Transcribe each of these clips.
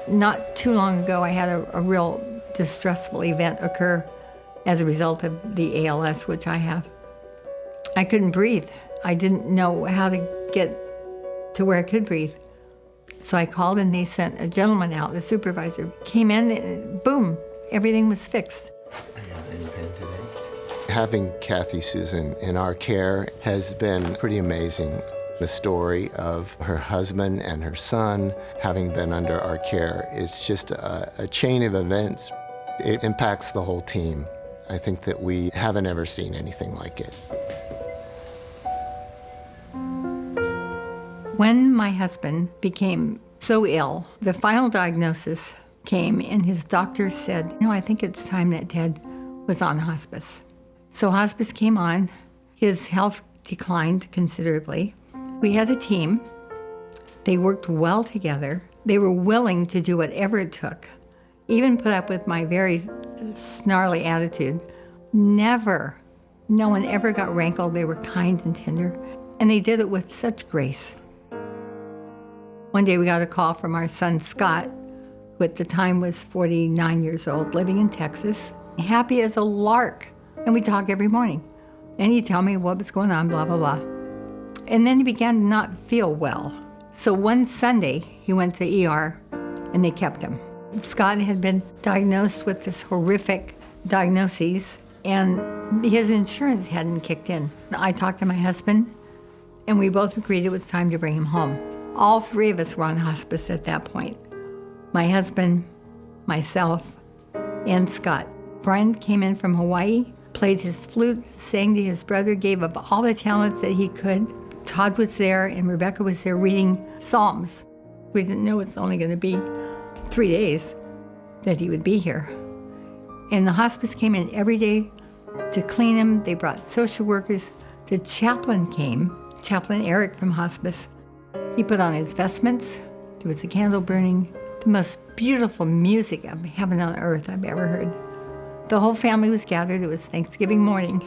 Not too long ago, I had a real distressful event occur as a result of the ALS, which I have. I couldn't breathe. I didn't know how to get to where I could breathe. So I called and they sent a gentleman out, a supervisor, came in and boom, everything was fixed. Having Kathy Susan in our care has been pretty amazing. The story of her husband and her son having been under our care is just a chain of events. It impacts the whole team. I think that we haven't ever seen anything like it. When my husband became so ill, the final diagnosis came and his doctor said, I think it's time that Ted was on hospice. So hospice came on. His health declined considerably. We had a team. They worked well together. They were willing to do whatever it took, even put up with my very snarly attitude. No one ever got rankled. They were kind and tender, and they did it with such grace. One day we got a call from our son, Scott, who at the time was 49 years old, living in Texas, happy as a lark. And we talk every morning. And he'd tell me what was going on, blah, blah, blah. And then he began to not feel well. So one Sunday, he went to ER, and they kept him. Scott had been diagnosed with this horrific diagnosis, and his insurance hadn't kicked in. I talked to my husband, and we both agreed it was time to bring him home. All three of us were on hospice at that point. My husband, myself, and Scott. Brian came in from Hawaii, played his flute, sang to his brother, gave up all the talents that he could. Todd was there and Rebecca was there reading Psalms. We didn't know it's only going to be 3 days that he would be here. And the hospice came in every day to clean him. They brought social workers. The chaplain came, Chaplain Eric from hospice. He put on his vestments. There was a candle burning. The most beautiful music of heaven on earth I've ever heard. The whole family was gathered. It was Thanksgiving morning.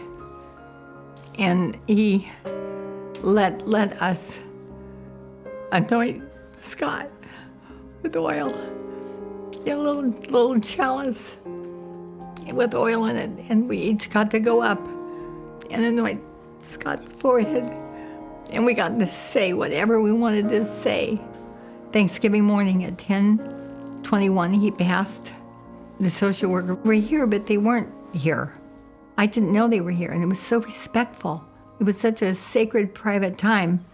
And he let us anoint Scott with oil. He had a little chalice with oil in it, and we each got to go up and anoint Scott's forehead. And we got to say whatever we wanted to say. Thanksgiving morning at 10:21, he passed. The social worker were here, but they weren't here. I didn't know they were here, and it was so respectful. It was such a sacred, private time.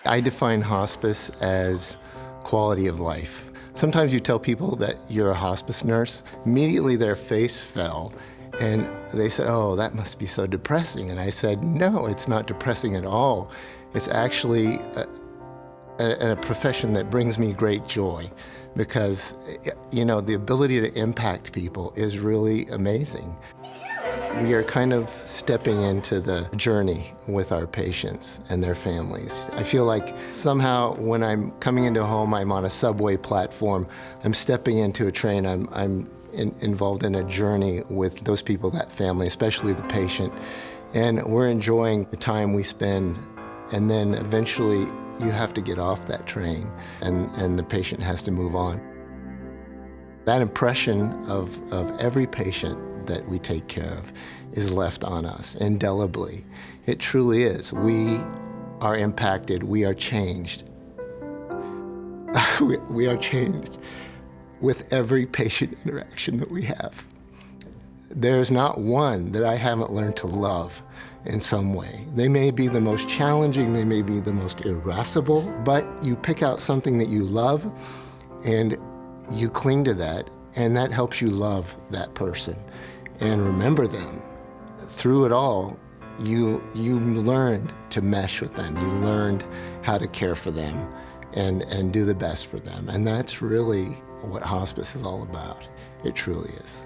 I define hospice as quality of life. Sometimes you tell people that you're a hospice nurse, immediately their face fell, and they said, "Oh, that must be so depressing." And I said, "No, it's not depressing at all. It's actually a profession that brings me great joy, because, the ability to impact people is really amazing." We are kind of stepping into the journey with our patients and their families. I feel like somehow when I'm coming into a home, I'm on a subway platform, I'm stepping into a train, I'm involved in a journey with those people, that family, especially the patient, and we're enjoying the time we spend, and then eventually you have to get off that train, and the patient has to move on. That impression of every patient that we take care of is left on us indelibly. It truly is. We are impacted, we are changed. We are changed with every patient interaction that we have. There's not one that I haven't learned to love in some way. They may be the most challenging, they may be the most irascible, but you pick out something that you love and you cling to that, and that helps you love that person and remember them. Through it all, you learned to mesh with them. You learned how to care for them and do the best for them. And that's really what hospice is all about. It truly is.